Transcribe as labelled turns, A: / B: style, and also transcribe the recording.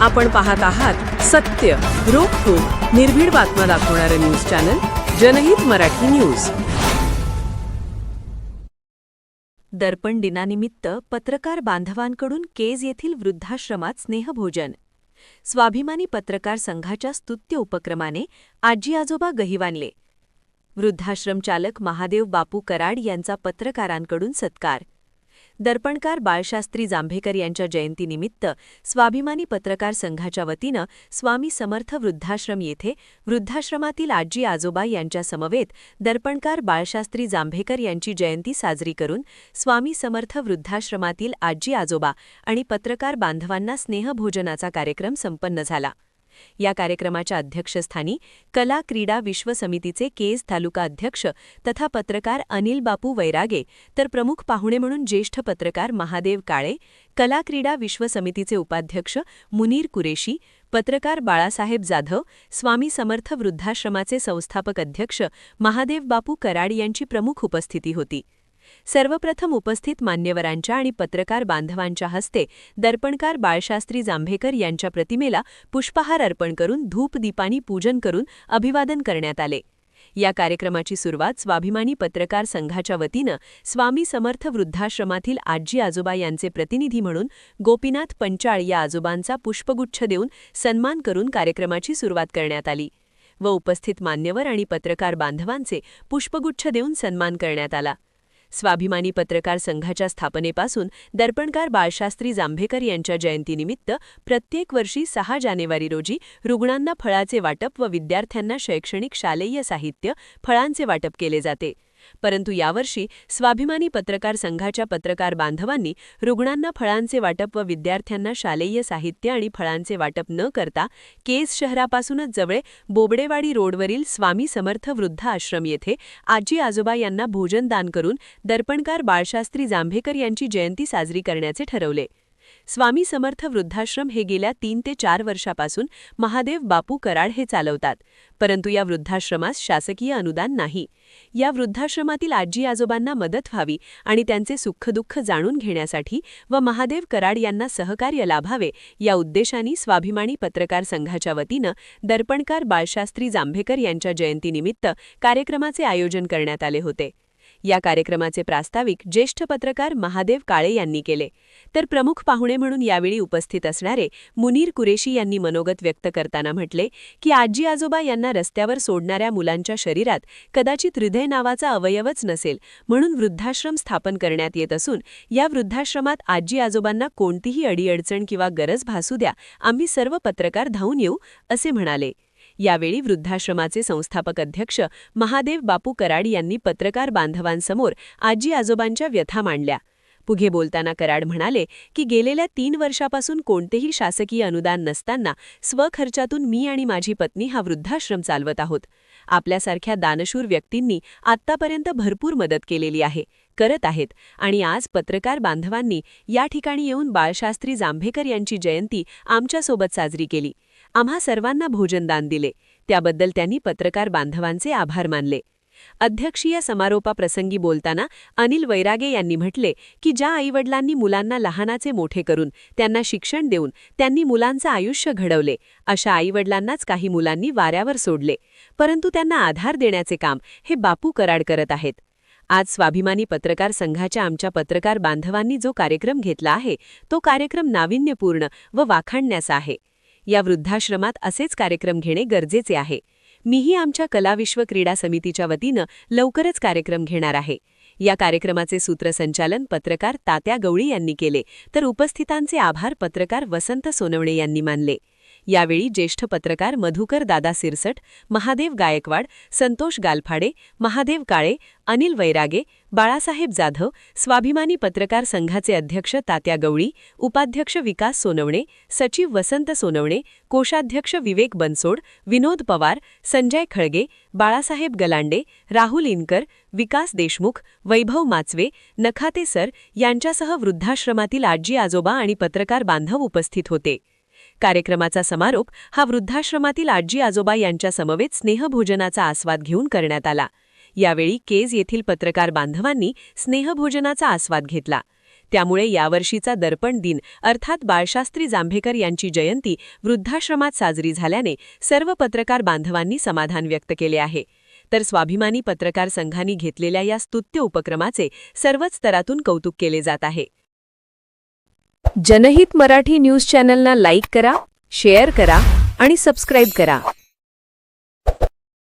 A: आपण पाहत आहात सत्य, रोखठोक, निर्भीड बातम्या दाखवणारं न्यूज चॅनल जनहित मराठी न्यूज.
B: दर्पण दिनानिमित्त पत्रकार बांधवांकडून केज येथील वृद्धाश्रमात स्नेहभोजन. स्वाभिमानी पत्रकार संघाच्या स्तुत्य उपक्रमाने आजी आजोबा गहिवानले. वृद्धाश्रम चालक महादेव बापू कराड यांचा पत्रकारांकडून सत्कार. दर्पणकार बाळशास्त्री जांभेकर यांच्या जयंतीनिमित्त स्वाभिमानी पत्रकार संघाच्या वतीनं स्वामी समर्थ वृद्धाश्रम येथे वृद्धाश्रमातील आजी आजोबा यांच्या समवेत दर्पणकार बाळशास्त्री जांभेकर यांची जयंती साजरी करून स्वामी समर्थ वृद्धाश्रमातील आजी आजोबा आणि पत्रकार बांधवांना स्नेहभोजनाचा कार्यक्रम संपन्न झाला. या कार्यक्रमाच्या अध्यक्षस्थानी कला क्रीडा विश्व समितीचे केज तालुका अध्यक्ष तथा पत्रकार अनिल बापू वैरागे, तर प्रमुख पाहुणे म्हणून ज्येष्ठ पत्रकार महादेव काळे, कला क्रीडा विश्व समितीचे उपाध्यक्ष मुनीर कुरेशी, पत्रकार बाळासाहेब जाधव, स्वामी समर्थ वृद्धाश्रमाचे संस्थापक अध्यक्ष महादेव बापू कराड यांची प्रमुख उपस्थिती होती. सर्वप्रथम उपस्थित मान्यवरांच्या आणि पत्रकार बांधवांच्या हस्ते दर्पणकार बाळशास्त्री जांभेकर यांच्या प्रतिमेला पुष्पहार अर्पण करून धूपदीपानी पूजन करून अभिवादन करण्यात आले. या कार्यक्रमाची सुरुवात स्वाभिमानी पत्रकार संघाच्या वतीनं स्वामी समर्थ वृद्धाश्रमातील आजी आजोबा यांचे प्रतिनिधी म्हणून गोपीनाथ पंचाळ या आजोबांचा पुष्पगुच्छ देऊन सन्मान करून कार्यक्रमाची सुरुवात करण्यात आली व उपस्थित मान्यवर आणि पत्रकार बांधवांचे पुष्पगुच्छ देऊन सन्मान करण्यात आला. स्वाभिमानी पत्रकार संघाच्या स्थापनेपासून दर्पणकार बाळशास्त्री जांभेकर यांच्या जयंतीनिमित्त प्रत्येक वर्षी 6 जानेवारी रोजी रुग्णांना फळाचे वाटप व विद्यार्थ्यांना शैक्षणिक शालेय साहित्य, फळांचे वाटप केले जाते. परंतु यावर्षी स्वाभिमानी पत्रकार संघाच्या पत्रकार बांधवांनी रुग्णांना फळांचे वाटप व विद्यार्थ्यांना शालेय साहित्य आणि फळांचे वाटप न करता केज शहरापासूनच जवळ बोबडेवाडी रोडवरील स्वामी समर्थ वृद्ध आश्रम येथे आजी आजोबा यांना भोजन दान करून दर्पणकार बाळशास्त्री जांभेकर यांची जयंती साजरी करण्याचे ठरवले. स्वामी समर्थ वृद्धाश्रम हे गेल्या 3 ते 4 वर्षापासून महादेव बापू कराड हे चालवतात, परंतु या वृद्धाश्रमास शासकीय अनुदान नाही. या वृद्धाश्रमातील आजी आजोबांना मदत व्हावी आणि त्यांचे सुखदुःख जाणून घेण्यासाठी व महादेव कराड यांना सहकार्य लाभावे या उद्देशाने स्वाभिमानी पत्रकार संघाच्या वतीनं दर्पणकार बाळशास्त्री जांभेकर यांच्या जयंतीनिमित्त कार्यक्रमाचे आयोजन करण्यात आले होते. या कार्यक्रमाचे प्रास्ताविक ज्येष्ठ पत्रकार महादेव काळे यांनी केले, तर प्रमुख पाहुणे म्हणून यावेळी उपस्थित असणारे मुनीर कुरेशी यांनी मनोगत व्यक्त करताना म्हटले की आजी आजोबा यांना रस्त्यावर सोडणाऱ्या मुलांच्या शरीरात कदाचित हृदय नावाचा अवयवच नसेल, म्हणून वृद्धाश्रम स्थापन करण्यात येत असून या वृद्धाश्रमात आजी आजोबांना कोणतीही अडीअडचण किंवा गरज भासू द्या, आम्ही सर्व पत्रकार धावून येऊ, असे म्हणाले. यावेळी वृद्धाश्रमाचे संस्थापक अध्यक्ष महादेव बापू कराड यांनी पत्रकार बांधवांसमोर आजी आजोबांच्या व्यथा मांडल्या. पुढे बोलताना कराड म्हणाले की गेलेल्या 3 वर्षापासून कोणतेही शासकीय अनुदान नसताना स्वखर्चातून मी आणि माझी पत्नी हा वृद्धाश्रम चालवत आहोत. आपल्यासारख्या दानशूर व्यक्तींनी आत्तापर्यंत भरपूर मदत केलेली आहे, करत आहेत आणि आज पत्रकार बांधवांनी या ठिकाणी येऊन बाळशास्त्री जांभेकर यांची जयंती आमच्यासोबत साजरी केली. आम्हा सर्वांना भोजनदान दिले, त्याबद्दल त्यांनी पत्रकार बांधवांचे आभार मानले. अध्यक्षीय समारोपाप्रसंगी बोलताना अनिल वैरागे यांनी म्हटले की ज्या आईवडिलांनी मुलांना लहानाचे मोठे करून त्यांना शिक्षण देऊन त्यांनी मुलांचं आयुष्य घडवले, अशा आईवडिलांनाच काही मुलांनी वाऱ्यावर सोडले, परंतु त्यांना आधार देण्याचे काम हे बापू कराड करत आहेत. आज स्वाभिमानी पत्रकार संघाच्या आमच्या पत्रकार बांधवांनी जो कार्यक्रम घेतला आहे तो कार्यक्रम नाविन्यपूर्ण व वाखाणण्याचा आहे. या वृद्धाश्रमात असेच कार्यक्रम घेणे गरजेचे आहे. मीही आमच्या कला विश्व क्रीडा समितीच्या वतीनं लवकरच कार्यक्रम घेणार आहे. या कार्यक्रमाचे सूत्रसंचालन पत्रकार तात्या गवळी यांनी केले, तर उपस्थितांचे आभार पत्रकार वसंत सोनवणे यांनी मानले. यावेळी ज्येष्ठ पत्रकार मधुकर दादा सिरसट, महादेव गायकवाड, संतोष गालफाडे, महादेव काळे, अनिल वैरागे, बाळासाहेब जाधव, स्वाभिमानी पत्रकार संघाचे अध्यक्ष तात्या गवळी, उपाध्यक्ष विकास सोनवणे, सचिव वसंत सोनवणे, कोषाध्यक्ष विवेक बनसोड, विनोद पवार, संजय खळगे, बाळासाहेब गलांडे, राहुल इनकर, विकास देशमुख, वैभव माचवे, नखाते सर यांच्यासह वृद्धाश्रमातील आजी आजोबा आणि पत्रकार बांधव उपस्थित होते. कार्यक्रमाचा समारोप हा वृद्धाश्रमातील आजी आजोबा यांच्या समवेत स्नेहभोजनाचा आस्वाद घेऊन करण्यात आला. यावेळी केज येथील पत्रकार बांधवांनी स्नेहभोजनाचा आस्वाद घेतला. त्यामुळे यावर्षीचा दर्पण दिन अर्थात बाळशास्त्री जांभेकर यांची जयंती वृद्धाश्रमात साजरी झाल्याने सर्व पत्रकार बांधवांनी समाधान व्यक्त केले आहे. तर स्वाभिमानी पत्रकार संघाने घेतलेल्या या स्तुत्य उपक्रमाचे सर्वच स्तरातून कौतुक केले जात आहे.
A: जनहित मराठी न्यूज चॅनलना लाईक करा, शेअर करा आणि सबस्क्राईब करा.